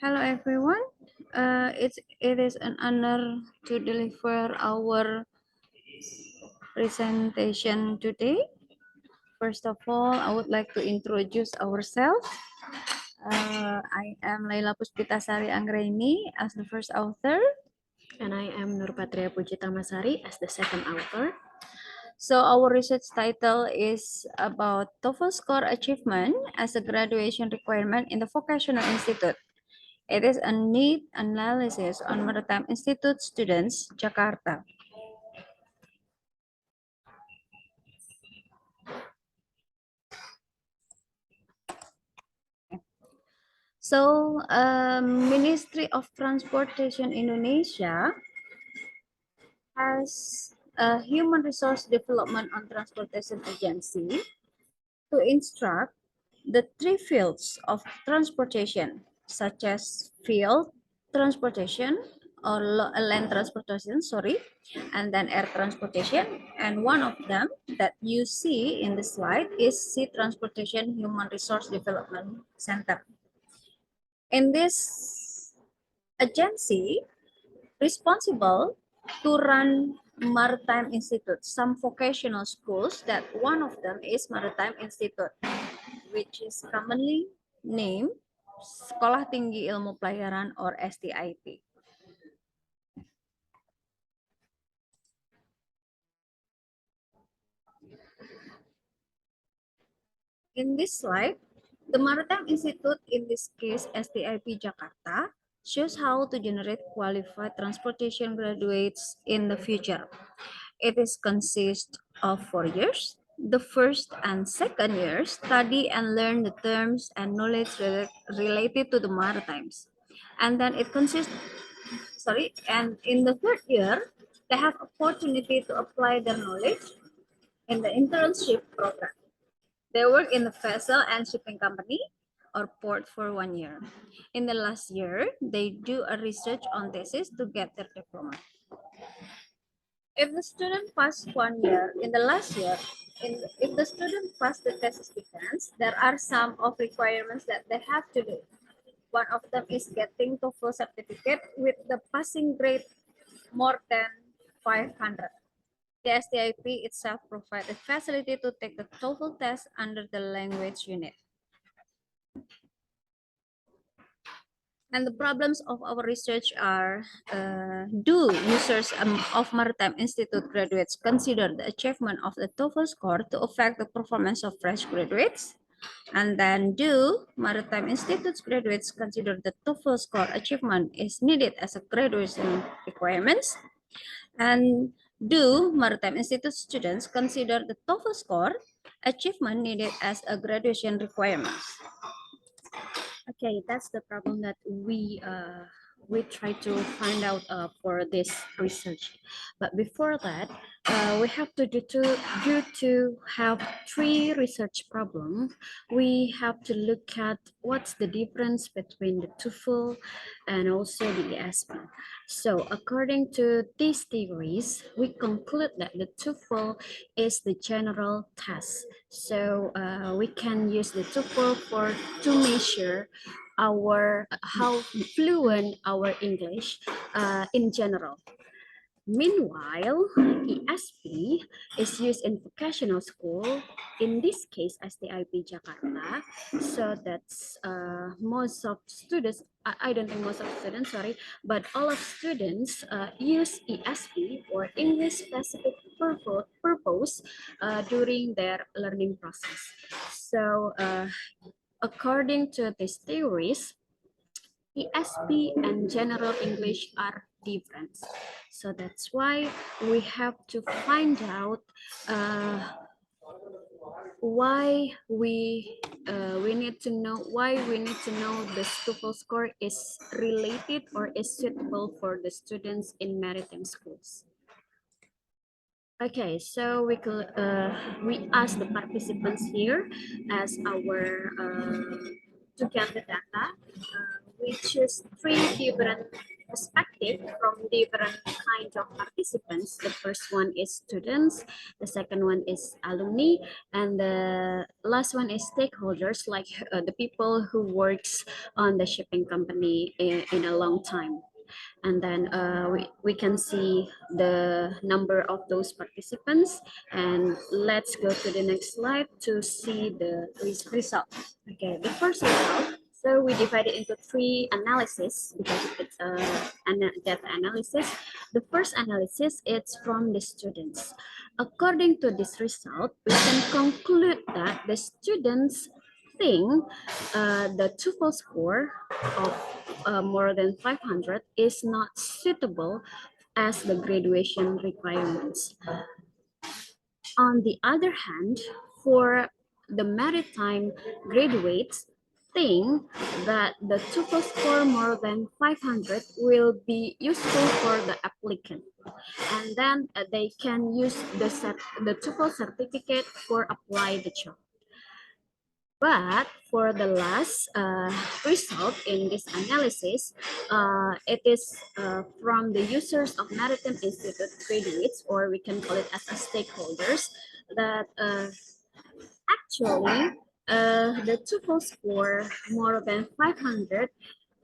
Hello everyone. It is an honor to deliver our presentation today. First of all, I would like to introduce ourselves. I am Laila Puspitasari Anggraini as the first author. And I am Nurpatria Pujitamasari as the second author. So our research title is about TOEFL score achievement as a graduation requirement in the vocational institute. It is a need analysis on Maritime Institute students, Jakarta. So, Ministry of Transportation Indonesia has a Human Resource Development on Transportation Agency to instruct the three fields of transportation, such as field transportation or land transportation, sorry, and then air transportation. And one of them that you see in the slide is Sea Transportation Human Resource Development Center. In this agency, responsible to run Maritime Institute, some vocational schools that one of them is Maritime Institute, which is commonly named Sekolah Tinggi Ilmu Pelayaran or STIP. In this slide, the Maritime Institute, in this case STIP Jakarta, shows how to generate qualified transportation graduates in the future. It is consist of 4 years. The first and second year study and learn the terms and knowledge related to the maritimes. And then it consists, and in the third year, they have opportunity to apply their knowledge in the internship program. They work in the vessel and shipping company or port for 1 year. In the last year, they do a research on thesis to get their diploma. If the student passed 1 year in the last year, if the student passed the thesis defense, there are some of requirements that they have to do. One of them is getting TOEFL certificate with the passing grade more than 500. The STIP itself provides a facility to take the TOEFL test under the language unit. And the problems of our research are, do users of Maritime Institute graduates consider the achievement of the TOEFL score to affect the performance of fresh graduates? And then do Maritime Institute graduates consider the TOEFL score achievement is needed as a graduation requirements? And do Maritime Institute students consider the TOEFL score achievement needed as a graduation requirements? Okay, that's the problem that we try to find out for this research. But before that, we have to due to have three research problems. We have to look at what's the difference between the TOEFL and also the ESP. So according to these theories, we conclude that the TOEFL is the general test. So we can use the TOEFL to measure our how fluent our English in general. Meanwhile, ESP is used in vocational school, in this case STIP Jakarta. So that's most of students, I don't think most of students, sorry, but all of students use ESP for English specific purpose during their learning process. So according to these theories, ESP and general English are different. So that's why we have to find out why we need to know the TOEFL score is related or is suitable for the students in maritime schools. Okay, so we ask the participants here as our to get the data. We choose three different perspective from different kinds of participants. The first one is students, the second one is alumni, and the last one is stakeholders, like the people who works on the shipping company in a long time. And then we can see the number of those participants. And let's go to the next slide to see the results. Okay, the first result. So we divided into three analysis because it's data analysis. The first analysis is from the students. According to this result, we can conclude that the students think the TOEFL score of more than 500 is not suitable as the graduation requirements. On the other hand, for the maritime graduates, think that the TOEFL score more than 500 will be useful for the applicant. And then they can use the TOEFL certificate for apply the job. But for the last result in this analysis, it is from the users of Maritime Institute graduates, or we can call it as a stakeholders, that actually the TOEFL score more than 500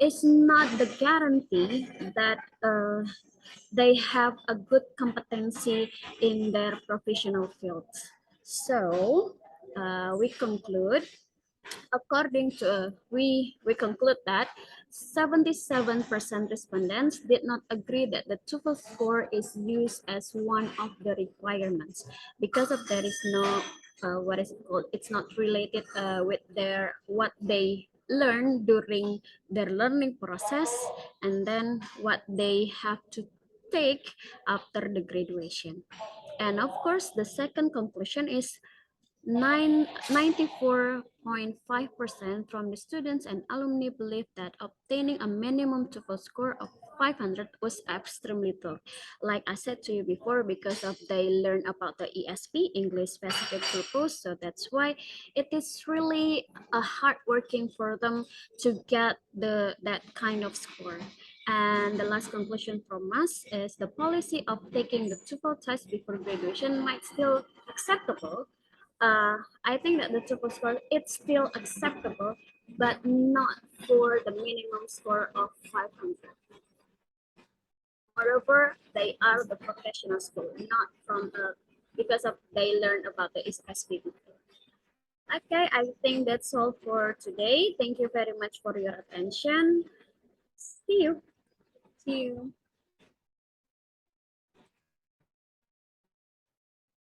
is not the guarantee that they have a good competency in their professional fields. So we conclude according to we conclude that 77% respondents did not agree that the TOEFL score is used as one of the requirements because of there is no what is it called? It's not related with their what they learn during their learning process, and then what they have to take after the graduation. And of course, the second conclusion is 94.5% from the students and alumni believe that obtaining a minimum TOEFL score of 500 was extremely tough. Like I said to you before, because of they learn about the ESP, English Specific Purpose, so that's why it is really a hard working for them to get that kind of score. And the last conclusion from us is the policy of taking the TOEFL test before graduation might still acceptable. I think that the TOEFL score it's still acceptable, but not for the minimum score of 500. Moreover, they are the professional school, not from because of they learn about the SPB. Okay, I think that's all for today. Thank you very much for your attention. See you. See you.